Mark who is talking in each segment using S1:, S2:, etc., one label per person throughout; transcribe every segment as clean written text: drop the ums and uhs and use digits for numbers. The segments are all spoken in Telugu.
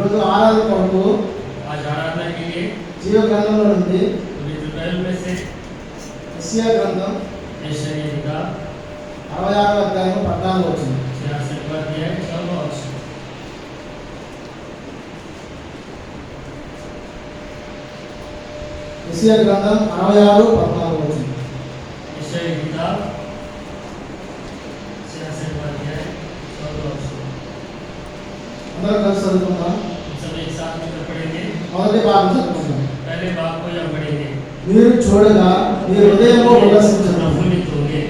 S1: ఈరోజు ఆరాధన కొరకు
S2: आज आराधना के लिए
S1: జీవ గ్రంథంలో నుండి
S2: पवित्र बाइबल में से
S1: యెషయా గ్రంథం
S2: यशायाह की किताब
S1: 66వ అధ్యాయం 14వ వచనం.
S2: 66वां अध्याय 14वां वचन।
S1: యెషయా గ్రంథం 66 14వ వచనం.
S2: यशायाह की किताब 66वां अध्याय 14वां वचन।
S1: అందరం కలిసి చదువుకుందాం.
S2: सब एक साथ मिलकर पढ़ेंगे।
S1: మొదటి భాగం చదువుకుందాం.
S2: पहले भाग को हम पढ़ेंगे।
S1: మీరు చూడగా మీ హృదయంలో ఉల్లాసించును.
S2: प्रफुल्लित होंगे।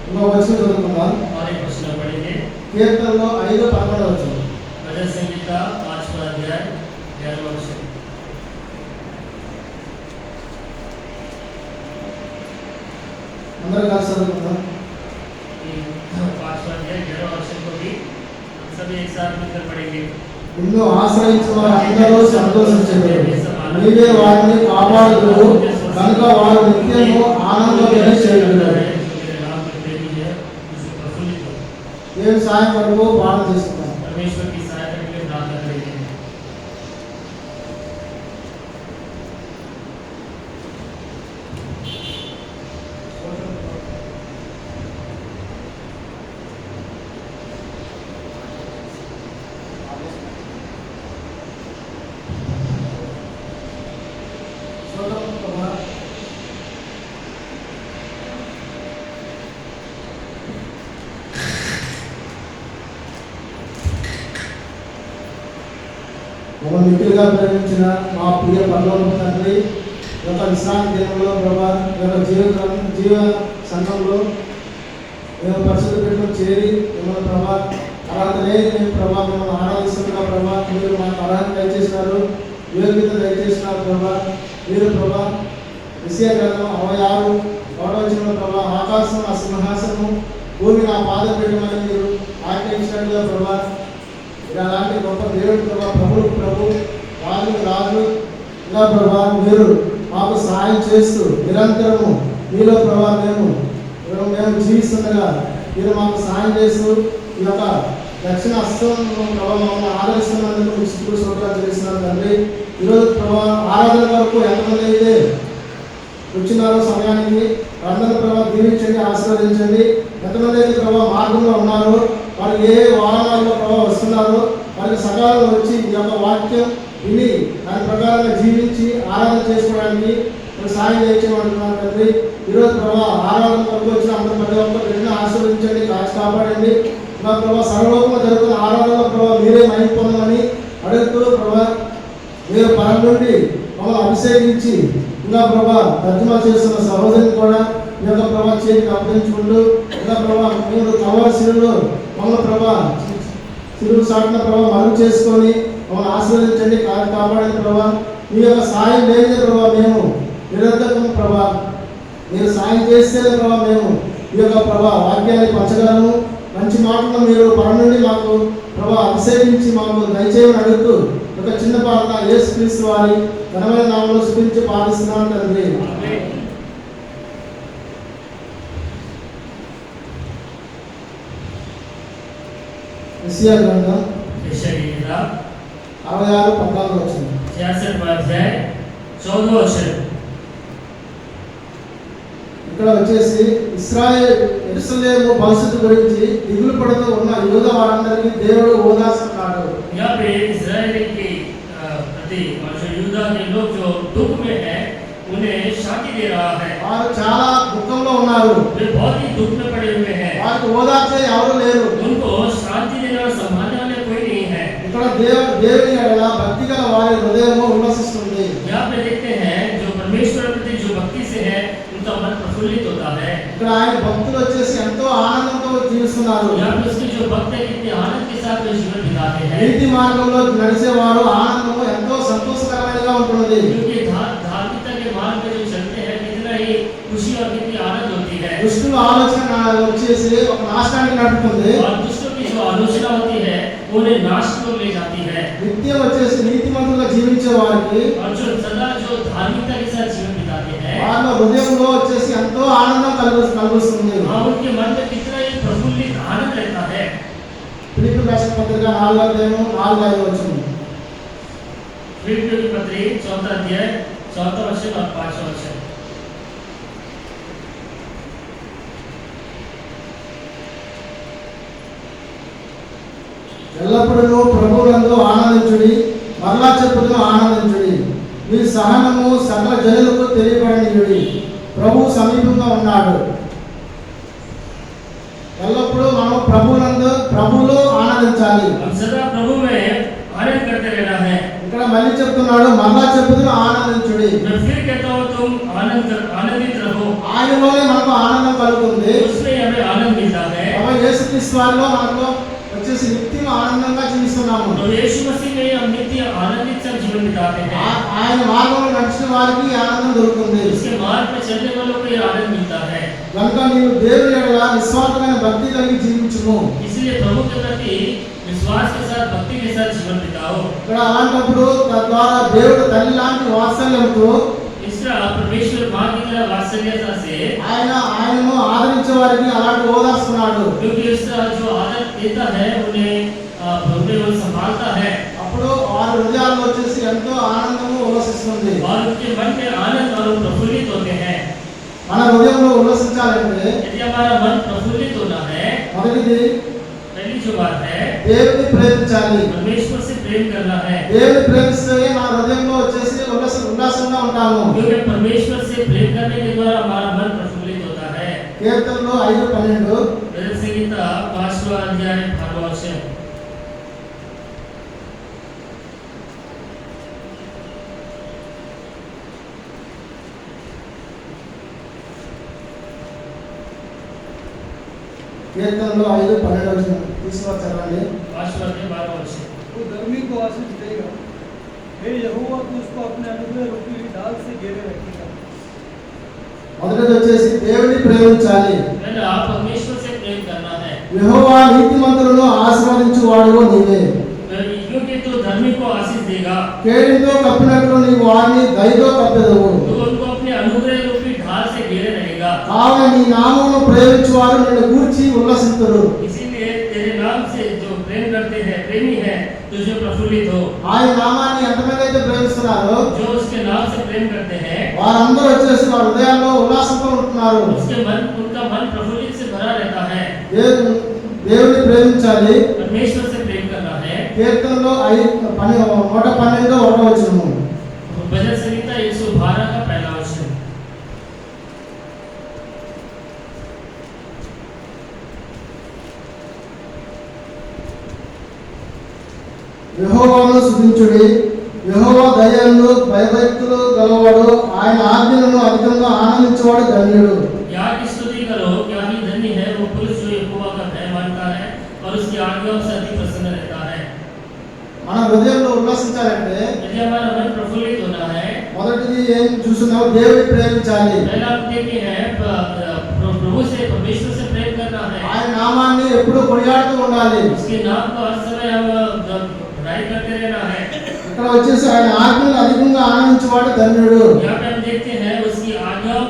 S1: ఇంకో వచనం చదువుకుందాం.
S2: और एक वचन पढ़ेंगे।
S1: కీర్తనలో 5:11వ వచనం.
S2: भजन संहिता 5वां अध्याय 11वां वचन।
S1: అందరం కలిసి చదువుకుందాం.
S2: 5वां अध्याय 11वां वचन को भी हम सब एक साथ मिलकर पढ़ेंगे।
S1: నిన్ను ఆశ్రయించిన వారందరూ సంతోషించెదరు. నీవే వారిని కాపాడుదువు కనుక వారు నిత్యము ఆనందం చేయుదురు. దేవుని సాయం కొరకు ప్రార్థన చేసుకుందాం.
S2: परमेश्वर की सहायता के लिए प्रार्थना करेंगे।
S1: మమ్మల్ని మిక్కిలిగా ప్రేమించిన మా ప్రియ పరలోకపు తండ్రి, ఈ యొక్క విశ్రాంతి దినంలో ప్రభా, ఈ యొక్క జీవ సంఘంలో మేము పరిశుద్ధ పీఠంలో చేరి మిమ్మల్ని ప్రభా అర్హత లేని మేము ప్రభా మిమ్మల్ని ఆరాధిస్తున్నా ప్రభా. మీరు మాకు అర్హత దయచేసినారు, యోగ్యత దయచేసినారు ప్రభా. మీరు ప్రభా యెషయా గ్రంథం 66వ వచనంలో ప్రభా ఆకాశం నా సింహాసనము, భూమి నా పాదపీఠమని మీరు ఆజ్ఞయించినట్లుగా ప్రభా ఇలాంటి గొప్ప దేవుడు ప్రభా, ప్రభు రాజు రాజు ఇలా ప్రభా మీరు మాకు సహాయం చేస్తూ నిరంతరము మీలో ప్రభా మేము జీవిస్తుండగా మీరు మాకు సహాయం చేస్తూ ఈ యొక్క దక్షిణ హస్తంలో ప్రభావ మమ్మల్ని ఆదరిస్తున్నందుకు మీకు శుభ్ర సోదరాలు చేస్తున్నారు తండ్రి. ఈరోజు ప్రభా ఆరాధన వరకు ఎంతమంది అయితే వచ్చినారో సమయానికి అందరూ ప్రభావ దీవించండి, ఆశీర్వదించండి. ఎంతమంది అయితే ప్రభావ మార్గంలో ఉన్నారో వారు ఏ వాహనాల్లో ప్రభావ వస్తున్నారో వారికి సకాలంలో వచ్చి ఈ యొక్క వాక్యం విని దాని ప్రకారంగా జీవించి ఆరాధన చేసుకోవడానికి సాయం చేయించమంటున్నారు తండ్రి. ఈరోజు ప్రభావ ఆరాధన వరకు వచ్చిన అందరూ ప్రతి ఒక్కరు ఎన్నో ఆశీర్వదించండి, కాపాడండి. మా ప్రభావ సర్వలోకంలో జరుగుతున్న ఆరాధనలో ప్రభావ మీరే మహిమ పొందమని అడుగుతూ ప్రభావ మీరు పరం నుండి మమ్మల్ని అభిషేకించి ఇంకా ప్రభా తర్జుమా చేస్తున్న సహోదరిని కూడా ఈ యొక్క ప్రభా చేతికి అప్పగించుకుంటూ ఇంకా ప్రభా మీరు కావాల్సినలో మమ్మల్ని ప్రభా తిరుగు సాటిన ప్రభావ మరుగు చేసుకొని మమ్మల్ని ఆశీర్వదించండి, కాపాడండి ప్రభా. మీ యొక్క సాయం లేదే ప్రభా మేము నిరంతరం ప్రభా మీరు సాయం చేస్తేనే ప్రభా మేము ఈ యొక్క ప్రభా వాక్యాన్ని పంచగలము. మంచి మాటలు మీరు పరం నుండి మాకు ప్రభా అభిషేకించి మాకు దయచేయమని అడుగుతూ ఒక చిన్న పాట యేసుక్రీస్తు వారి ఘనమైన నామములో స్తుతించి ప్రార్థిస్తున్నాను తండ్రి. యెషయా గ్రంథం 66:14 వచనం.
S2: 66वां अध्याय 14वां वचन।
S1: ఇక్కడ వచ్చేసి యెరూషలేము భవిష్యత్తు గురించి దిగులు పడుతూ ఉన్న యూదా వారందరికీ దేవుడు ఓదార్చుతున్నాడు.
S2: यहाँ पे इस्राएल के प्रति और जो यूदा के लोग जो दुख में है उन्हें शांति दे रहा है।
S1: వారు చాలా దుఃఖంలో ఉన్నారు,
S2: वे बहुत ही दुख में पड़े हुए हैं।
S1: వారికి ఓదార్చే ఎవరు లేరు.
S2: उनको शांति देने और संभालने वाले कोई नहीं है।
S1: ఇక్కడ దేవుని ఎడల భక్తి గల వారి హృదయము ఉల్లసిస్తుంది.
S2: यहाँ पे देखते हैं जो परमेश्वर के प्रति जो भक्ति से है उनका मन प्रफुल्लित होता है।
S1: ఇక్కడ ఆయన భక్తులు వచ్చేసి ఎంతో ఆనందంతో జీవిస్తున్నారు.
S2: यहाँ पे उसके जो भक्त है कितने आनंद के साथ वे जीवन बिताते हैं।
S1: నీతి మార్గంలో నడిచేవారు ఆనందము ఎంతో సంతోషకరమైనగా ఉంటుంది.
S2: क्योंकि धार्मिकता के मार्ग पे जो चलते हैं कितना ही खुशी और कितनी आनंद होती है।
S1: దుష్టుల ఆలోచన వచ్చేసి ఒక నాశనానికి నడుపుతుంది.
S2: और दुष्टों की जो आलोचना होती है वो उन्हें नाश की ओर ले जाती है।
S1: నిత్యం వచ్చేసి నీతిమంతులుగా జీవించే వారికి
S2: और जो सदा जो धार्मिकता के साथ जीवन बिताते हैं
S1: వాళ్ళ హృదయంలో వచ్చేసి ఎంతో ఆనందం కలుగుతుంది.
S2: उनके मन में कितना ही प्रफुल्लित आनंद रहता है।
S1: ఫిలిప్పీ రాసిన పత్రిక 4:4-5 వచనం.
S2: फिलिप्पियों की पत्री 4वां अध्याय 4वां वचन और 5वां वचन।
S1: ఎల్లప్పుడూ ప్రభువునందు ఆనందించుడి, మరలా చెప్పుదును ఆనందించుడి. మీ సహనము సకల జనులకు తెలియబడనీయుడి, ప్రభువు సమీపంగా ఉన్నాడు. ఎల్లప్పుడూ మనం ప్రభువులో ఆనందించాలి.
S2: हम सदा प्रभु में आनंद करते रहना है।
S1: ఇక్కడ మళ్ళీ చెప్తున్నాడు, మరలా చెప్పుదును ఆనందించుడి.
S2: मैं फिर कहता हूँ तुम आनंदित रहो।
S1: ఆయనలోనే మనకు ఆనందం కలుగుతుంది.
S2: उसमें हमें आनंद मिलता है।
S1: ప్రభు యేసుక్రీస్తు వారిలో మనకు వచ్చేసి నిత్యం ఆనందంగా జీవిస్తున్నాము.
S2: तो यीशु मसीह में हम नित्य आनंदित सा जीवन बिताते हैं।
S1: ఆయన మార్గంలో నడిచిన వారికి ఆనందం దొరుకుతుంది.
S2: उसके मार्ग में चलने वालों को ये आनंद मिलता है।
S1: కనుక నీవు దేవుని ఎడల నిస్వార్థమైన భక్తి కలిగి జీవించుము.
S2: इसलिए प्रभु के प्रति विश्वास के साथ भक्ति के साथ जीवन बिताओ।
S1: ఇక్కడ అలాంటప్పుడు తద్వారా దేవుడు తల్లి లాంటి వాత్సల్యంతో
S2: इस तरह परमेश्वर माँ की तरह वात्सल्यता से
S1: ఆయనను ఆదరించే వారికి అలాంటి ఓదార్స్తున్నాడు.
S2: क्योंकि इस तरह जो आदर देता है उन्हें वो संभालता है।
S1: అప్పుడు వారి హృదయాల్లో వచ్చేసి ఎంతో ఆనందము ఉల్లసిస్తుంది.
S2: और उनके मन में आनंद और प्रफुल्लित होते हैं।
S1: మన హృదయంలో ఉల్లసించాలంటే
S2: यदि हमारा मन प्रफुल्लित होना है,
S1: మొదటిది
S2: पहली जो बात है
S1: దేవుని ప్రేమించాలి.
S2: परमेश्वर से प्रेम करना है।
S1: దేవుని ప్రేమిస్తే మన హృదయంలో వచ్చేసి ఉల్లాసంగా ఉంటాము.
S2: क्योंकि परमेश्वर से प्रेम करने के द्वारा हमारा मन प्रफुल्लित होता है।
S1: కీర్తనలో 5:12
S2: भजन संहिता 5वां अध्याय 12वां वचन।
S1: కీర్తనలో 5:12 తీసుకొని చదవండి.
S2: 5वां अध्याय 12वां वचन।
S3: वो धर्मी को आशीष देगा, हे यहोवा तू उसको अपने अनुग्रह रूपी ढाल से घेरे रखेगा।
S1: మొదటిది వచ్చేసి దేవుని ప్రేమించాలి.
S2: पहला परमेश्वर से प्रेम करना है।
S1: యెహోవా నీతిమంతులను ఆశీర్వదించువాడువో నీవే.
S2: क्योंकि तू धर्मी को आशीष देगा,
S1: కేడితో కప్పినట్లు నీవు వారిని దయతో కప్పెదవు.
S2: तू उनको अपने अनुग्रह रूपी ढाल से घेरे रहेगा।
S1: కావున నీ నామమును ప్రేమించువారు నిన్ను గూర్చి ఉల్లసింతురు.
S2: इसीलिए तेरे नाम से जो प्रेम करते हैं, प्रेमी है, तुझे प्रफुल्लित हो।
S1: ఆయన నామాన్ని ఎంతమంది అయితే ప్రేమిస్తున్నారో
S2: जो उसके नाम से प्रेम करते हैं,
S1: వారందరూ వచ్చేసి వారి హృదయాల్లో ఉల్లాసంతో ఉంటున్నారు.
S2: उनका मन प्रफुल्लित से भरा रहता है।
S1: దేవుని ప్రేమించాలి.
S2: परमेश्वर से प्रेम करना है।
S1: కీర్తనలో 112:1
S2: भजन संहिता 112 का पहला वचन।
S1: యెహోవాను స్తుతించుడి, యెహోవా దయను భయభక్తులు గలవాడు, ఆయన ఆజ్ఞలను అధికంగా ఆనందించేవాడు ధన్యుడు.
S2: यार की स्तुति करो, क्या ही धन्य है वो पुरुष जो यहोवा का भय मानता है और उसकी आज्ञाओं से अति प्रसन्न रहता है।
S1: మన హృదయంలో ఉల్లాసించాలంటే
S2: यदि हमारा मन प्रफुल्लित होना है,
S1: మొదటిది ఏం చూస్తున్నావు? దేవుని ప్రేమించాలి.
S2: पहला हम देखते हैं प्रभु से, परमेश्वर से प्रेम करना है।
S1: ఆయన నామాన్ని ఎప్పుడూ కొనియాడుతూ ఉండాలి.
S2: उसके नाम को हर समय हम बड़ाई करते रहना है।
S1: ఇక్కడ వచ్చేసి ఆయన ఆజ్ఞలు అధికంగా ఆనందించేవాడు ధన్యుడు.
S2: यहाँ पे हम देखते हैं उसकी आज्ञाओं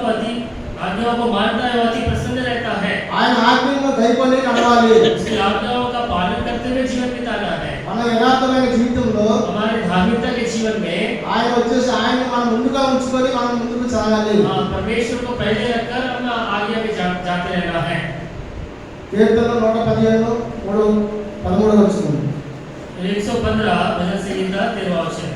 S2: को मानता है, अति प्रसन्न रहता है।
S1: ఆయన ఆజ్ఞలను గైకొని నడవాలి.
S2: उसकी आज्ञाओं का पालन करते हुए जीवन बिताना है।
S1: మన యథార్థమైన జీవితంలో
S2: हमारे धार्मिकता के जीवन में
S1: ఆయన వచ్చేసి ఆయన మనం ముందుగా ఉంచుకొని మనం ముందుకు సాగాలి.
S2: परमेश्वर को पहले रखकर हम आगे जाते रहना है।
S1: కీర్తనలో 115:13
S2: 115 भजन संहिता 13वां वचन।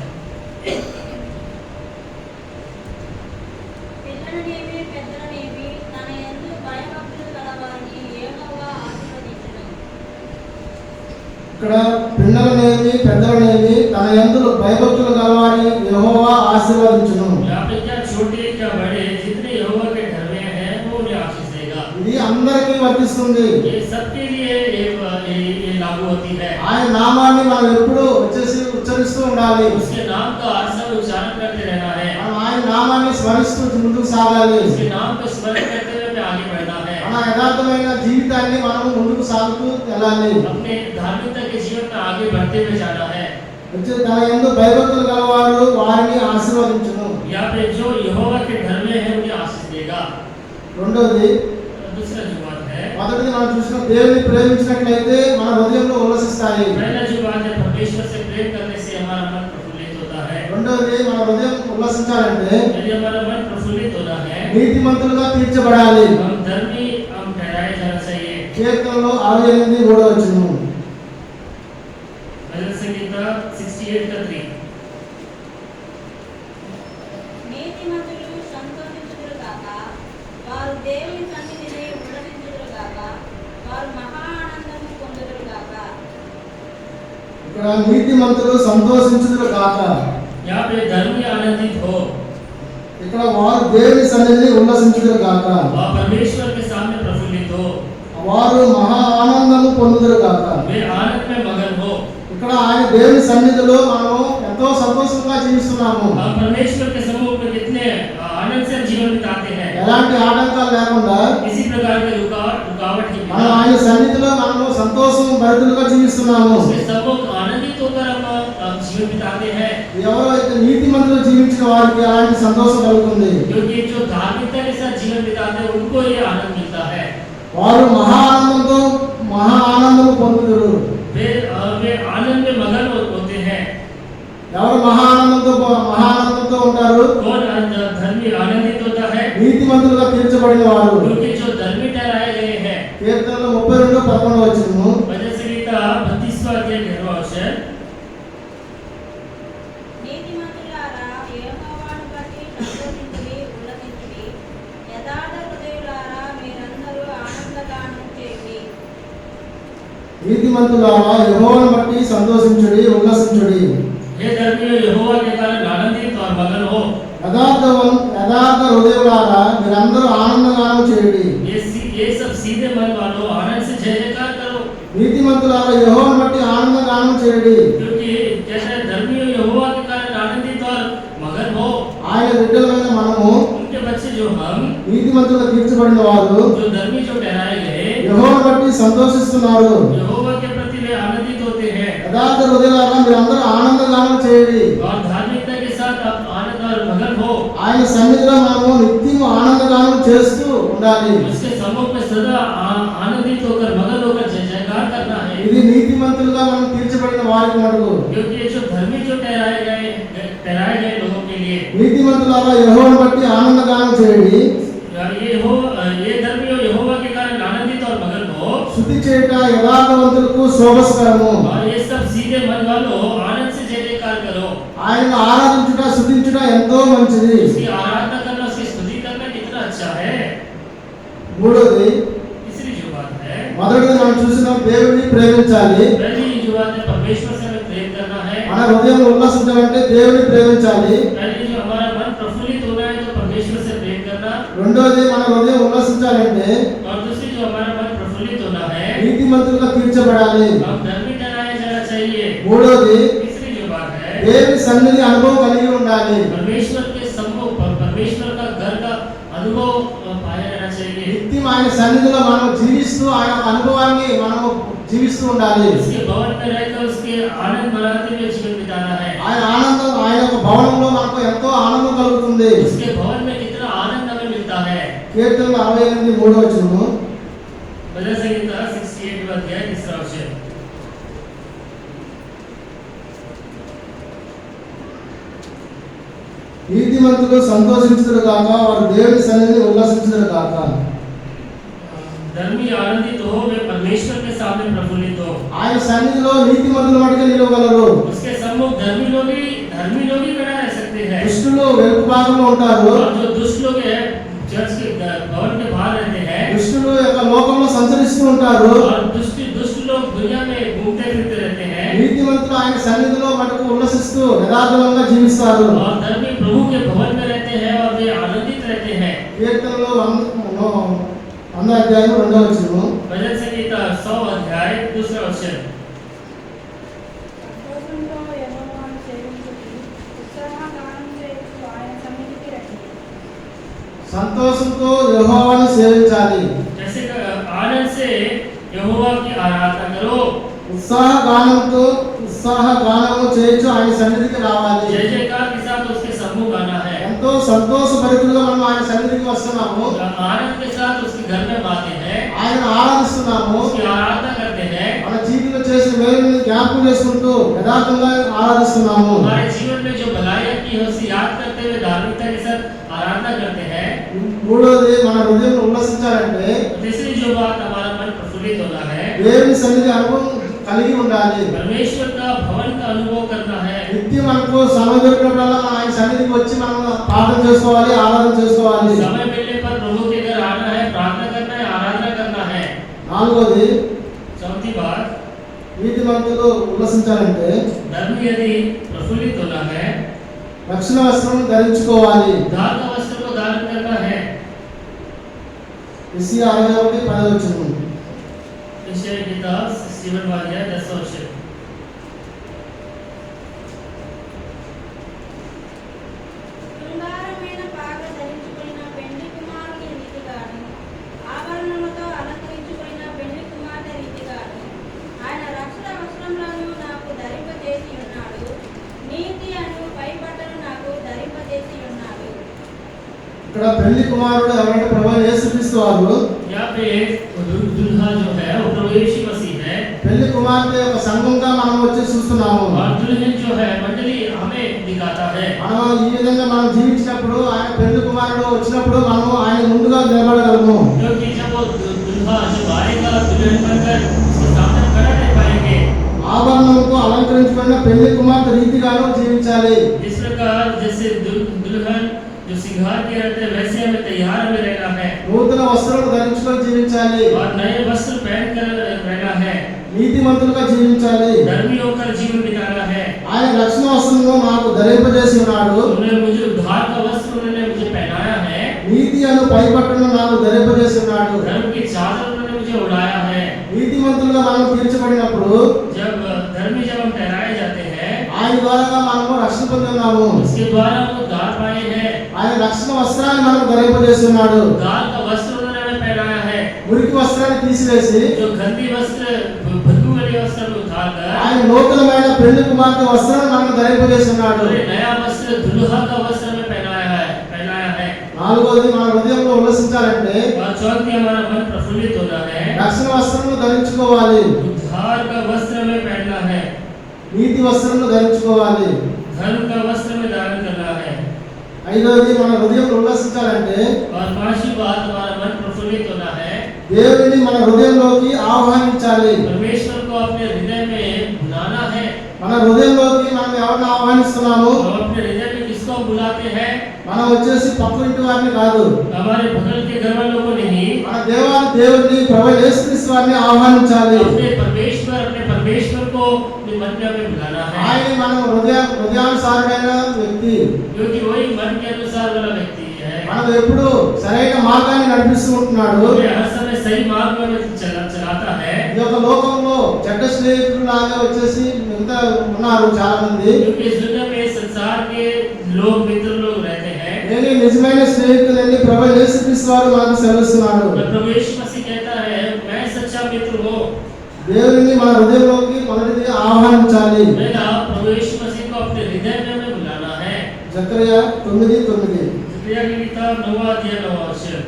S4: పిల్లలనేమి పెద్దలనేమి తన యందు భయభక్తులు గలవారిని యెహోవా ఆశీర్వదించును.
S1: ఇక్కడ పిల్లలనేమి పెద్దలనేమి తన యందు భయభక్తులు గలవారిని యెహోవా ఆశీర్వదించును.
S2: यहाँ पे क्या छोटे क्या बड़े जितने यहोवा के घर में हैं वो उन्हें आशीष देगा।
S1: ఇది అందరికీ వర్తిస్తుంది.
S2: ये सबके लिए ये लागू होती है।
S1: ఆయన నామాన్ని మనం ఎప్పుడూ వచ్చేసి ఉచ్చరిస్తూ ఉండాలి.
S2: उसके नाम का हर समय उच्चारण करते रहना है।
S1: మనం ఆయన నామాన్ని స్మరిస్తూ ముందుకు సాగాలి.
S2: उसके नाम को स्मरण करते हुए हमें आगे बढ़ना है।
S1: మన యథార్థమైన జీవితాన్ని మనం ముందుకు సాగుతూ వెళ్ళాలి.
S2: अपने धार्मिकता के जीवन में आगे बढ़ते हुए जाना है।
S1: వచ్చే తన యందు భయభక్తులు గలవారు వారిని ఆశీర్వదించును.
S2: यहाँ पे जो यहोवा के घर में है उन्हें आशीष देगा।
S1: రెండోది,
S2: दूसरा जो बात है,
S1: మొదటిది మనం చూసిన దేవుని ప్రేమించినట్లయితే మన హృదయంలో ఉల్లసిస్తాయి.
S2: पहला जो बात है परमेश्वर से प्रेम करने से हमारा मन प्रफुल्लित होता है।
S1: రెండోది మన హృదయం ఉల్లాసించాలంటే
S2: यदि हमारा मन प्रफुल्लित होना है,
S1: నీతిమంతులుగా తీర్చబడాలి.
S2: हम धर्मी हम ठहराए जाना चाहिए।
S1: కీర్తనలో 68:3
S2: भजन संहिता 68 का 3।
S4: నీతిమంతులు సంతోషించుదురు గాక, వారు దేవుని సన్నిధిని ఉల్లసించుదురు గాక, వారు మహా ఆనందము పొందుదురు గాక.
S1: ఇక్కడ నీతిమంతులు సంతోషించుదురు కాక,
S2: यहाँ पे धर्मी आनंदित हो,
S1: ఇక్కడ వారు దేవుని సన్నిధిని ఉల్లసించుదురు కాక,
S2: वह परमेश्वर के सामने प्रफुल्लित हो,
S1: వారు మహా ఆనందము పొందుదురు కాక.
S2: वे आनंद में मगन हो।
S1: ఇక్కడ ఆయన దేవుని సన్నిధిలో మనం ఎంతో సంతోషంగా జీవిస్తున్నాము.
S2: हम परमेश्वर के सम्मुख में कितने आनंद से जीवन बिताते हैं,
S1: ఎలాంటి ఆటంకాలు లేకుండా
S2: किसी प्रकार के रुकावट के
S1: మనం
S2: बिना
S1: ఆయన సన్నిధిలో మనము సంతోషం భరితులుగా జీవిస్తున్నాము.
S2: उसके सम्मुख आनंदित होकर हम जीवन बिताते हैं।
S1: ఎవరో అయితే నీతిమంతులు జీవించిన వారికి అలాంటి సంతోషం కలుగుతుంది.
S2: क्योंकि जो धार्मिकता के साथ जीवन बिताते हैं उनको ये आनंद मिलता है।
S1: వారు మహా ఆనందము పొందుదురు.
S2: वे आनंद में मगन होते हैं।
S1: ఎవరు మహా ఆనందంతో ఉంటారు?
S2: कौन धर्मी आनंदित होता है?
S1: నీతిమంతులుగా తీర్చబడిన వారు.
S2: क्योंकि जो धर्मी ठहराए गए हैं।
S1: కీర్తనలు 32:11
S2: भजन संहिता 32वां अध्याय 11वां वचन।
S4: నీతిమంతులారా యెహోవాను బట్టి సంతోషించుడి, ఉల్లసించుడి. యథార్థ హృదయులారా మీరందరూ ఆనందగానం చేయుడి.
S1: నీతిమంతులారా యెహోవాను బట్టి సంతోషించుడి, ఉల్లసించుడి.
S2: हे धर्मियों, यहोवा के कारण आनंदित और मगन हो।
S1: యథార్థ హృదయులారా మీరందరూ ఆనందగానం చేయుడి.
S2: ये सब सीधे मन वालों आनंद से जय जयकार करो।
S1: నీతిమంతులారా యెహోవాను బట్టి ఆనందగానం చేయుడి.
S2: क्योंकि जैसे धर्मियों यहोवा के कारण आनंदित और मगन हो,
S1: ఆయన బిడ్డలమైన మనము
S2: उनके बच्चे जो हम
S1: నీతిమంతులుగా తీర్చబడిన వారు
S2: जो धर्मी जो ठहराए गए
S1: యెహోవాను బట్టి సంతోషిస్తున్నారు.
S2: यहोवा के प्रति वे आनंदित होते हैं।
S1: యథార్థ హృదయులారా మీరందరూ ఆనందగానం చేయండి.
S2: और धार्मिकता के साथ आप आनंद और मगन हो।
S1: ఆయన సన్నిధిలో మనము నిత్యం ఆనందగానం చేస్తూ ఉండాలి.
S2: उसके सम्मुख में सदा आनंदित होकर मगन होकर जय जयकार करना है।
S1: ఇది నీతిమంతులుగా మనం తీర్చబడిన వారికి మటుకు.
S2: क्योंकि ये जो धर्मी जो ठहराए गए लोगों के लिए
S1: నీతిమంతులారా యెహోవాను బట్టి ఆనందగానం చేయండి.
S2: ये धर्मियों यहोवा के कारण आनंदित और मगन हो।
S1: స్తుతి చేయుట యథార్థవంతులకు శోభస్కరము.
S2: और ये सब सीधे मन वालों आनंद से जय जयकार करो।
S1: ఆయనను ఆరాధించుట స్తుతించుట ఎంతో మంచిది.
S2: उसकी आराधना करना, उसकी स्तुति करना कितना अच्छा है।
S1: మూడోది,
S2: तीसरी जो बात है,
S1: మొదటిది మనం చూసిన దేవుడిని ప్రేమించాలి.
S2: पहली जो बात है परमेश्वर से हमें प्रेम करना है।
S1: మన హృదయం ఉల్లాసించాలంటే దేవుడిని ప్రేమించాలి.
S2: पहले जो हमारा मन प्रफुल्लित होना है तो परमेश्वर से प्रेम करना।
S1: రెండోది, మన హృదయం ఉల్లాసించాలంటే
S2: और दूसरी जो हमारा मन प्रफुल्लित होना है,
S1: నీతిమంతులుగా తీర్చబడాలి.
S2: हम धर्मी ठहराया जाना चाहिए।
S1: మూడోది,
S2: तीसरी जो बात है,
S1: దేవుని సన్నిధి అనుభవం కలిగి ఉండాలి.
S2: परमेश्वर के सम्मुख परमेश्वर का घर का अनुभव पाया रहना चाहिए।
S1: నిత్యం ఆయన సన్నిధిలో మనం జీవిస్తూ ఆయన అనుభవాన్ని మనము జీవిస్తూ ఉండాలి.
S2: उसके भवन में रहकर उसके आनंद मनाते हुए जीवन बिताना है।
S1: ఆయన ఆనందం, ఆయన యొక్క భవనంలో మనకు ఎంతో ఆనందం కలుగుతుంది.
S2: उसके भवन में कितना आनंद हमें मिलता है।
S1: కీర్తనలు 68:3
S2: भजन संहिता 68 अध्याय 3 वचन।
S1: నీతిమంతులు సంతోషించుదురు కాక, వారు దేవుని సన్నిధిని ఉల్లాసించుదురు కాక.
S2: धर्मी आनंदित हो, वे परमेश्वर के सामने प्रफुल्लित हो।
S1: ఆయన సన్నిధిలో నీతిమంతులు మటుకు నిలవగలరు.
S2: उसके सम्मुख धर्मी लोग ही खड़ा रह सकते हैं।
S1: దుష్టులు వెనుక భాగంలో ఉంటారు.
S2: और जो दुष्ट लोग हैं चर्च के भवन के बाहर रहते हैं।
S1: దుష్టులు యొక్క లోకంలో సంచరిస్తూ ఉంటారు.
S2: और दुष्ट लोग दुनिया में घूमते फिरते रहते हैं।
S1: నీతిమంతులు ఆయన సన్నిధిలో మటుకు ఉల్లసిస్తూ యథార్థంగా జీవిస్తారు.
S2: और धर्मी प्रभु के भवन में रहते हैं और वे आनंदित रहते हैं।
S1: కీర్తనలో 100 అధ్యాయం 2వ వచనం.
S2: भजन संहिता 100 अध्याय 2 वचन।
S5: సంతోషంతో యెహోవాను సేవించుడి, ఉత్సాహగానం చేయుచు ఆయన సన్నిధికి రండి.
S1: సంతోషంతో యెహోవాను సేవించాలి.
S2: जैसे आनंद से यहोवा की आराधना करो।
S1: ఉత్సాహగానము చేయొచ్చు ఆయన సన్నిధికి రావాలి.
S2: जय जयकार के साथ उसके सम्मुख आना है।
S1: ఎంతో సంతోషభరితులుగా మనం ఆయన సన్నిధికి వస్తున్నాము.
S2: आनंद के साथ उसके घर में आते हैं,
S1: ఆయన ఆరాధిస్తున్నాము.
S2: उसकी आराधना करते हैं।
S1: మన జీవితంలో చేసిన మేలుని జ్ఞాపకం చేసుకుంటూ యథార్థంగా ఆరాధిస్తున్నాము.
S2: हमारे जीवन में जो भलाइयां की है उसे याद करते हुए धार्मिकता के साथ आराधना करते हैं।
S1: మూడోది మన హృదయం ఉల్లాసించాలంటే
S2: तीसरी जो बात, हमारा मन प्रफुल्लित होना है,
S1: దేవుని సన్నిధి అనుభవం కలిగి ఉండాలి.
S2: परमेश्वर का भवन का अनुभव करना है।
S1: నిత్యం మనకు సమయం దొరికినప్పుడల్లా మనం ఆయన సన్నిధికి వచ్చి మనం ప్రార్థన చేసుకోవాలి, ఆరాధన చేసుకోవాలి.
S2: समय मिलने पर प्रभु के घर आना है, प्रार्थना करना है, आराधना करना है।
S1: నాలుగోది
S2: चौथी बात,
S1: నీతిమంతులు ఉల్లసించాలంటే
S2: धर्म यदि प्रफुल्लित होना है,
S1: రక్షణ వస్త్రం ధరించుకోవాలి.
S2: दान का वस्त्र को धारण करना है।
S1: యెషయా 6:10
S2: यशायाह की किताब 67 10 वचन।
S4: శృంగారమైన పాక ధరించుకున్న పెండ్లి కుమారుని రీతిగాను, ఆభరణములతో అలంకరించుకున్న పెండ్లి కుమార్తె రీతిగాను ఆయన రక్షణ వస్త్రములను నాకు ధరింపజేసి ఉన్నాడు. నీతి అను పైబట్టను నాకు ధరింపజేసి ఉన్నాడు.
S1: ఇక్కడ పెళ్లి కుమారుడు ఎవరంటే ప్రభువైన యేసుక్రీస్తు వారు.
S2: यहाँ पे दुल्हा जो है वो प्रभु यीशु मसीह है।
S1: పెళ్లి కుమార్తె యొక్క సంఘంగా మనం వచ్చి చూస్తున్నాము.
S2: और दुल्हन जो है मंडली हमें दिखाता है।
S1: మనం ఈ విధంగా మనం జీవించినప్పుడు ఆయన పెళ్లి కుమారుడు వచ్చినప్పుడు మనం ఆయన ముందుగా నిలబడగలము.
S2: क्योंकि जब वो दुल्हा जब आएगा दुल्हन बनकर उसके सामने खड़ा रह पाएंगे।
S1: ఆభరణములతో అలంకరించుకున్న పెళ్లి కుమార్తె రీతిగాను జీవించాలి.
S2: इस प्रकार जैसे दुल्हन जो श्रृंगार के रहते हैं वैसे हमें तैयार में रहना है
S1: నూతన వస్త్రాలు ధరించుకొని జీవించాలి.
S2: और नए वस्त्र पहनकर रहना है।
S1: నీతిమంతులుగా జీవించాలి.
S2: धर्मी होकर जीवन बिताना है।
S1: ఆయన రక్షణ వస్త్రమును నాకు ధరింపజేసి ఉన్నాడు.
S2: उन्होंने मुझे उद्धार का वस्त्र उन्होंने मुझे पहनाया है।
S1: నీతి అను పైపట్టును నాకు ధరింపజేసి ఉన్నాడు.
S2: धर्म की चादर उन्होंने मुझे उड़ाया है।
S1: నీతిమంతులుగా మనం తీర్చబడినప్పుడు
S2: जब धर्मी जब हम ठहराए जाते हैं
S1: ఆయన ద్వారా మనము రక్షణ పొందున్నాము.
S2: उसके द्वारा हम उद्धार पाए हैं।
S1: ఆయన రక్షణ వస్త్రాన్ని మనకు ధరింపజేసి ఉన్నాడు.
S2: उद्धार का वस्त्र उन्होंने हमें पहनाया है।
S1: మురికి వస్త్రాన్ని తీసివేసి
S2: जो गंदी वस्त्र बदबू वाले वस्त्र को उतार कर
S1: ఆయన నూతనమైన పెళ్లి కుమార్తె వస్త్రాన్ని మనకు ధరింపజేసి ఉన్నాడు.
S2: नया वस्त्र दुल्हा का वस्त्र हमें पहनाया है।
S1: నాలుగోది మన హృదయంలో ఉల్లసించాలంటే
S2: और चौथी हमारा मन प्रफुल्लित होना है।
S1: రక్షణ వస్త్రమును ధరించుకోవాలి.
S2: उद्धार का वस्त्र हमें पहनना है।
S1: నీతి వస్త్రమును ధరించుకోవాలి.
S2: धर्म का वस्त्र में धारण करना है।
S1: ఐదోది మన హృదయంలో ఉల్లసించాలంటే
S2: और पांचवी बात, हमारा मन प्रफुल्लित होना है।
S1: దేవుని మన హృదయంలోకి ఆహ్వానించాలి.
S2: परमेश्वर को अपने हृदय में बुलाना है।
S1: మన హృదయంలోకి మనం ఎవరిని ఆహ్వానిస్తున్నాము?
S2: हम अपने हृदय में किसको बुलाते हैं?
S1: మనం వచ్చేసి పక్కింటి వారిని కాదు,
S2: हमारे बगल के घर वालों को नहीं,
S1: మన దేవుని ప్రభువైన యేసుక్రీస్తు వారిని ఆహ్వానించాలి.
S2: अपने परमेश्वर को अपने मन में हमें बुलाना है।
S1: ఆయన మన హృదయానుసారుడైన వ్యక్తి.
S2: क्योंकि वही मन के अनुसार वाला व्यक्ति है।
S1: మనం ఎప్పుడు సరైన మార్గాన్ని నడిపిస్తూ ఉంటున్నాడు.
S2: हमें हर समय सही मार्ग में चलाता है।
S1: ఈ యొక్క లోకంలో చెడ్డ స్నేహితులు లాగా వచ్చేసి మిగతా ఉన్నారు చాలా మంది.
S2: क्योंकि इस दुनिया में संसार के लोग मित्र लोग रहते हैं।
S1: నేను నిజమైన స్నేహితులని ప్రభువైన యేసుక్రీస్తు వారు మనకు సెలవిస్తున్నాడు.
S2: प्रभु यीशु मसीह कहता है मैं सच्चा मित्र हूँ।
S1: దేవుని మన హృదయంలోకి మొదటిది ఆహ్వానించాలి.
S2: मेरा प्रभु यीशु मसीह को अपने हृदय में हमें बुलाना है।
S1: జకరియా 9:9
S2: जकरिया की किताब 9 अध्याय 9 वचन।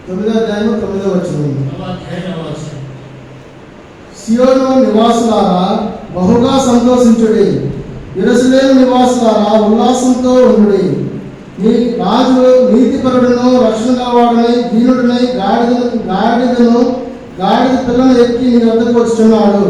S1: 9వ అధ్యాయం 9వ వచనం.
S2: 9 अध्याय 9 वचन।
S1: సియోను నివాసులారా బహుగా సంతోషించుడి, యెరూషలేము నివాసులారా ఉల్లాసంతో ఉండుడి. నీ రాజు నీతిపరుడును రక్షణ గలవాడునై దీనుడునై గాడిద పిల్లను ఎక్కి నీ వద్దకు వచ్చుచున్నాడు.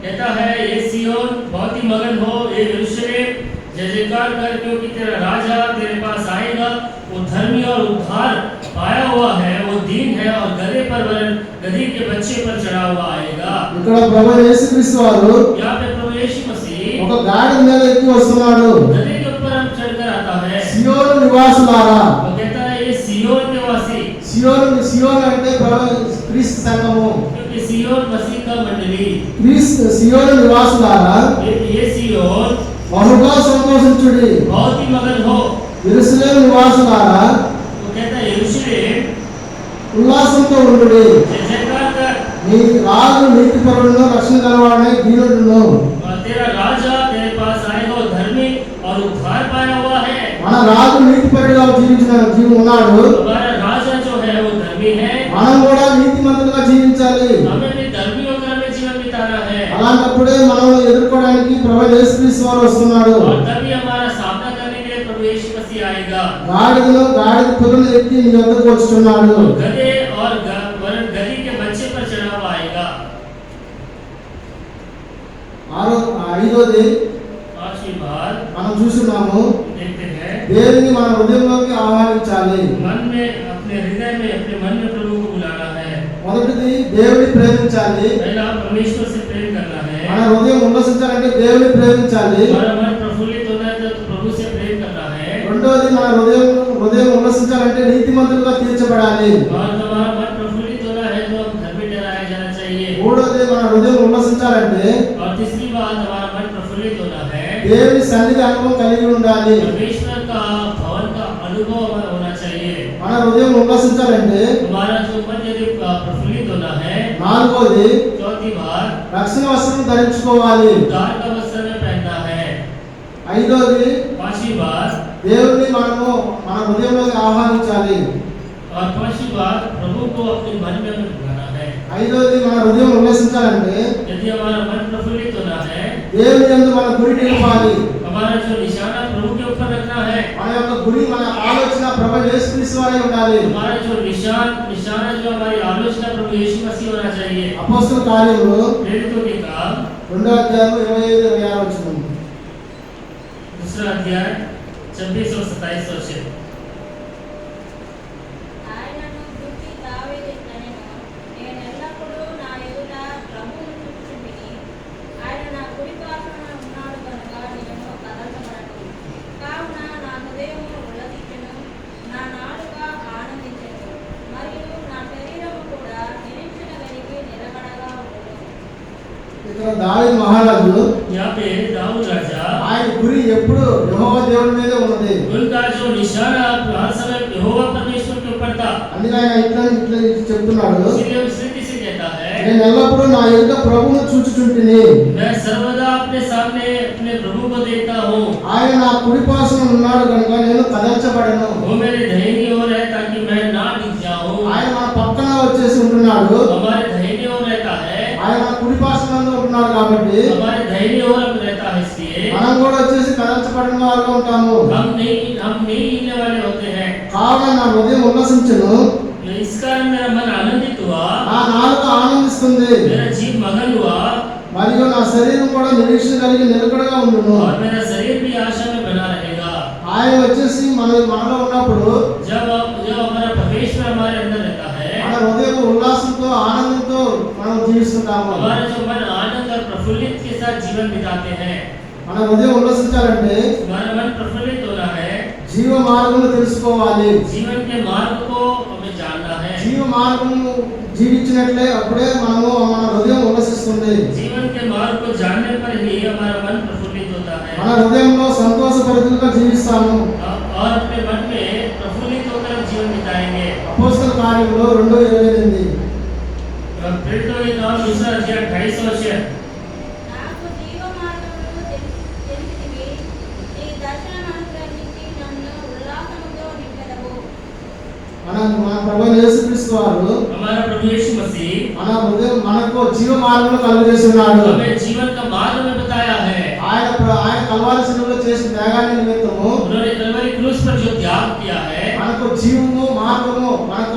S2: कहता है ये सियोन बहुत ही मगन हो, ये यरूशलेम जय जयकार कर, क्योंकि तेरा राजा तेरे पास आएगा। वो धर्मी और उद्धार पाया हुआ है, वो दीन है और गधे पर वरन गधी के बच्चे पर चढ़ा हुआ आएगा।
S1: ఇక్కడ ప్రభువైన యేసుక్రీస్తు వారు
S2: यहाँ पे प्रभु यीशु मसीह
S1: ఒక గాడిద మీద ఎక్కి వస్తున్నాడు.
S2: गधे के ऊपर हम चढ़कर आता है।
S1: సియోను నివాసులారా,
S2: वो कहता है ये सियोन निवासी,
S1: సియోను అంటే క్రీస్తు సంఘము.
S2: क्योंकि सियोन मसीह का मंडली,
S1: సియోను నివాసులారా
S2: ये सियोन
S1: బహుగా సంతోషించుడి,
S2: बहुत ही मगन हो।
S1: యెరూషలేము నివాసులారా
S2: वो कहता है यरूशलेम
S1: ఉల్లాసంతో ఉండుడి.
S2: जय जयकार कर,
S1: నీ రాజు నీతిపరుడును రక్షణ గలవాడై దీనుడును.
S2: और तेरा राजा तेरे पास आएगा और धर्मी और उद्धार पाया हुआ है।
S1: మన రాజు నీతిపరుడుగా జీవించిన జీవి ఉన్నాడు,
S2: हमारा राजा जो है वो धर्मी है,
S1: మనం కూడా నీతిమంతులుగా జీవించాలి.
S2: हमें भी धर्मी होकर हमें जीवन बिताना है।
S1: అలాంటప్పుడే మనం ఎదుర్కోవడానికి ప్రభు యేసుక్రీస్తు వారు వస్తున్నాడు.
S2: और तभी हमारा सामना करने के लिए प्रभु यीशु मसीह आएगा।
S1: గాడిద పురుని ఎక్కి నీ వద్దకు వచ్చుచున్నాడు.
S2: गधे और गधी के बच्चे पर चढ़ा हुआ आएगा।
S1: ఐదోది
S2: पांचवी बात
S1: మనం చూస్తున్నాము,
S2: देखते हैं,
S1: దేవుని మన హృదయంలోకి ఆహ్వానించాలి.
S2: मन में अपने हृदय में अपने मन में प्रभु को बुलाना है।
S1: మొదటిది దేవుని ప్రేమించాలి.
S2: पहला परमेश्वर से प्रेम करना है।
S1: మన హృదయం ఉల్లాసించాలంటే దేవుని ప్రేమించాలి.
S2: हमारा मन प्रफुल्लित होना है तो प्रभु से प्रेम करना है।
S1: రెండోది మన హృదయం ఉల్లాసించాలంటే నీతిమంతులుగా తీర్చబడాలి.
S2: और हमारा मन प्रफुल्लित होना है तो हम धर्मी ठहराया जाना चाहिए।
S1: మూడోది మన హృదయం ఉల్లాసించాలంటే
S2: और तीसरी बात, हमारा मन प्रफुल्लित होना है,
S1: దేవుని సన్నిధి అనుభవం కలిగి ఉండాలి.
S2: परमेश्वर का भवन का अनुभव हमारा होना चाहिए।
S1: మన హృదయం ఉల్లాసించాలంటే
S2: हमारा जो मन यदि प्रफुल्लित होना है,
S1: నాలుగోది
S2: चौथी बात,
S1: రక్షణ వస్త్రం ధరించుకోవాలి.
S2: उद्धार का वस्त्र में पहनना है।
S1: ఐదోది
S2: पांचवी बात,
S1: దేవుని మనము మన హృదయంలోకి ఆహ్వానించాలి.
S2: और पांचवी बात, प्रभु को अपने मन में हमें बुलाना है।
S1: ఐదోది మన హృదయం ఉల్లాసించాలంటే
S2: यदि हमारा मन प्रफुल्लित होना है,
S1: దేవుని యందు మన గురి నిలపాలి.
S2: हमारा जो निशाना प्रभु के ऊपर रखना है,
S1: మన యొక్క గురి, మన ఆలోచన ప్రభు యేసుక్రీస్తు వారే ఉండాలి.
S2: हमारा जो निशाना जो हमारी आलोचना प्रभु यीशु मसीह होना चाहिए।
S1: అపోస్తల కార్యములు
S2: प्रेरितों के काम
S1: 2వ అధ్యాయం 25-26 వచనం.
S2: दूसरा अध्याय 26 और 27 वचन।
S4: ఆయనను గురించి దావీదు ఇట్లనెను, నేను ఎల్లప్పుడూ నా ఎదుట ప్రభువును చూచుచుంటిని. ఆయన నా కుడి పార్శ్వన ఉన్నాడు కనుక నేను కదల్చబడను. కావున నా హృదయము ఉల్లసించెను, నా నాలుక ఆనందించెను, మరియు నా శరీరము కూడా నిరీక్షణ కలిగి నిలకడగా ఉండును.
S1: ఇక్కడ దావీదు మహారాజు
S2: यहाँ पे दाऊद राजा,
S1: ఆయన గురి ఎప్పుడు యెహోవా దేవుడి మీదే ఉన్నది.
S2: उनका जो निशाना हर समय यहोवा परमेश्वर के ऊपर था।
S1: అందుకే ఆయన ఇట్లా చెప్తున్నాడు,
S2: इसलिए उस रीति से कहता है,
S1: నేను ఎల్లప్పుడూ నా ఎదుట ప్రభువును చూచుచుంటిని.
S2: मैं सर्वदा अपने सामने अपने प्रभु को देखता हूँ।
S1: ఆయన నా కుడి పార్శ్వన ఉన్నాడు కనుక నేను కదల్చబడను.
S2: वो मेरे दाहिनी ओर है ताकि मैं ना डिग जाऊँ।
S1: ఆయన మన పక్కన వచ్చేసి ఉంటున్నాడు.
S2: हमारे दाहिनी ओर रहता है,
S1: ఆయన కుడి పార్శ్వనందు ఉంటున్నాడు కాబట్టి
S2: हमारे दाहिनी ओर रहता है, इसलिए
S1: మనం కూడా వచ్చేసి కదల్చబడిన వారుగా ఉంటాము.
S2: हम नहीं हिलने वाले होते हैं।
S1: కావున నా హృదయం ఉల్లసించును,
S2: इस कारण मेरा मन आनंदित हुआ,
S1: నా నాలుక ఆనందిస్తుంది,
S2: मेरा जीव मगन हुआ,
S1: మరియు నా శరీరం కూడా నిరీక్షణ కలిగి నిలకడగా ఉండును.
S2: और मेरा शरीर भी आशा में बना रहेगा।
S1: ఆయన వచ్చేసి మనలో ఉన్నప్పుడు
S2: जब हमारा परमेश्वर हमारे अंदर रहता है,
S1: మన హృదయం ఉల్లాసంతో ఆనందంతో మనం జీవిస్తుంటాము.
S2: हमारा जो मन आनंद और प्रफुल्लित के साथ जीवन बिताते हैं।
S1: మన హృదయం ఉల్లాసించాలంటే
S2: हमारा मन प्रफुल्लित होना है,
S1: జీవ మార్గమును తెలుసుకోవాలి.
S2: जीवन के मार्ग को हमें जानना है।
S1: జీవ మార్గము జీవించినట్లే అప్పుడే మన హృదయం ఉల్లసిస్తుంది.
S2: जीवन के मार्ग को जानने पर ही हमारा मन प्रफुल्लित होता है,
S1: మన హృదయంలో సంతోషభరితులుగా జీవిస్తాము.
S2: और अपने मन में प्रफुल्लित होकर हम जीवन बिताएंगे।
S1: అపోస్తల కార్యములు 2:28
S2: प्रेरितों के काम दूसरा अध्याय 28 वचन।
S4: నాకు జీవ మార్గమును తెలిసితివి, నీ దర్శనం అనుగ్రహించి నన్ను ఉల్లాసముతో నింపెదవు.
S1: మన ప్రభువైన యేసుక్రీస్తు వారు
S2: हमारा प्रभु यीशु मसीह
S1: మన హృదయం మనకు జీవ మార్గమును కలుగజేస్తున్నాడు.
S2: हमें जीवन का मार्ग में बताया है।
S1: ఆయన కల్వారి శిలువలో చేసిన త్యాగాన్ని నిమిత్తము
S2: उन्होंने कलवरी क्रूस पर जो त्याग किया है,
S1: మనకు జీవము మార్గము మనకు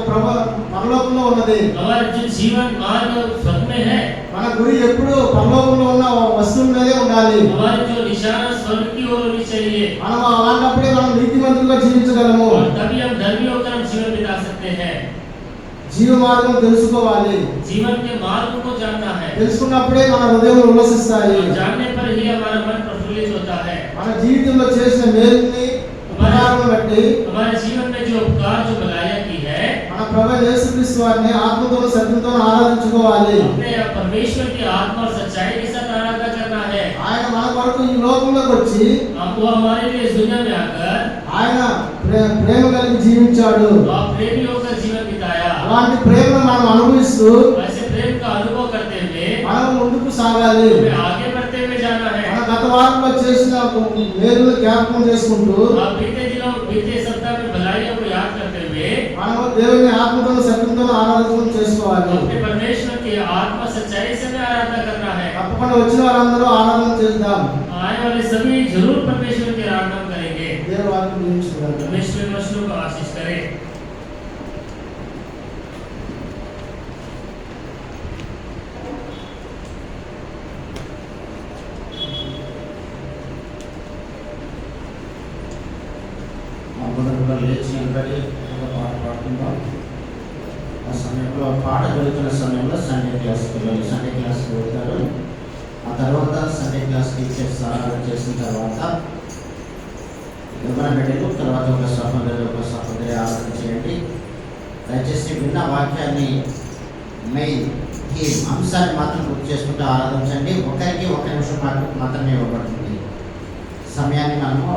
S1: పరలోకంలో ఉన్నది.
S2: हमारा जो जीवन मार्ग स्वर्ग में है,
S1: మన గురి ఎప్పుడు పరలోకంలో ఉన్న వస్తువుల మీదే ఉండాలి.
S2: हमारा जो निशाना स्वर्ग की ओर होनी चाहिए,
S1: మనం అలాంటప్పుడే మనం నీతిమంతులుగా జీవించగలము.
S2: और तभी हम धर्मी होकर हम जीवन बिता सकते हैं।
S1: జీవ మార్గం తెలుసుకోవాలి.
S2: जीवन के मार्ग को जानना है,
S1: తెలుసుకున్నప్పుడే మన హృదయం ఉల్లసిస్తాయి.
S2: और जानने पर ही हमारा मन प्रफुल्लित होता है।
S1: మన జీవితంలో చేసిన మేలుని ఉపకారాలను బట్టి
S2: हमारे जीवन में जो उपकार जो भलाइयाँ की है,
S1: మన ప్రభు యేసుక్రీస్తు వారిని ఆత్మతోను సత్యంతో ఆరాధించుకోవాలి.
S2: अपने परमेश्वर की आत्मा और सच्चाई के साथ आराधना करना है।
S1: ఆయన మన కొరకు ఈ లోకంలోకి వచ్చి
S2: वो हमारे लिए इस दुनिया में आकर
S1: ఆయన ప్రేమ కలిగి జీవించాడు.
S2: और प्रेमी होकर जीवन बिताया।
S1: అలాంటి ప్రేమను మనం అనుభవిస్తూ
S2: ऐसे प्रेम का अनुभव करते हुए
S1: మనం ముందుకు సాగాలి.
S2: हमें आगे बढ़ते हुए जाना है।
S1: మన గత వారంలో చేసిన మేలును జ్ఞాపకం చేసుకుంటూ
S2: बीते दिनों बीते सप्ताह में भलाइयों
S1: మనము దేవుని ఆత్మతో సత్యంతో ఆరాధన చేసుకోవాలి.
S2: अपने परमेश्वर की आत्मा सच्चाई से हमें आराधना करना है।
S1: తప్పకుండా వచ్చిన వారందరూ ఆరాధన చేద్దాం.
S2: आने वाले सभी जरूर परमेश्वर की आराधना करेंगे।
S1: దేవుని వాక్యం దీవించుగాక.
S2: परमेश्वर मनुष्यों को आशीष करे।
S6: అందరం కూడా లేచి నిలబడి ఒక పాట పాడుకుందాం. ఆ సమయంలో పాట జరుగుతున్న సమయంలో సండే క్లాస్ పిల్లలు సండే క్లాస్కి వెళ్తారు. ఆ తర్వాత సండే క్లాస్ టీచర్స్ ఆరాధన చేసిన తర్వాత ఎవరైనా బిడ్డలు తర్వాత ఒక సహోదరి ఆరాధన చేయండి. దయచేసి విన్న వాక్యాన్ని మెయిన్ ఈ అంశాన్ని మాత్రం గుర్తు చేసుకుంటూ ఆరాధించండి. ఒకరికి 1 నిమిషం మాత్రమే ఇవ్వబడుతుంది. సమయాన్ని మనము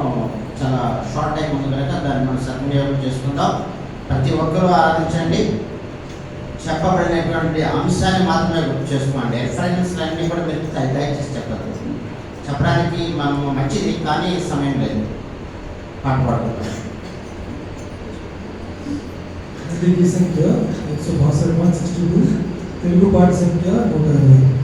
S6: చాలా షార్ట్ టైం ఉంది కనుక దాన్ని మనం సద్వినియోగం చేసుకుందాం. ప్రతి ఒక్కరూ ఆరాధించండి. చెప్పబడినటువంటి అంశాన్ని మాత్రమే గుర్తు చేసుకోండి. రిఫరెన్స్లు అన్నీ కూడా మీరు దయచేసి చెప్పదు. చెప్పడానికి మనము మంచిది కానీ సమయం లేదు. పాట పాడుకుంటాం.
S7: की संख्या 162, తెలుగు పాట సంఖ్య 120.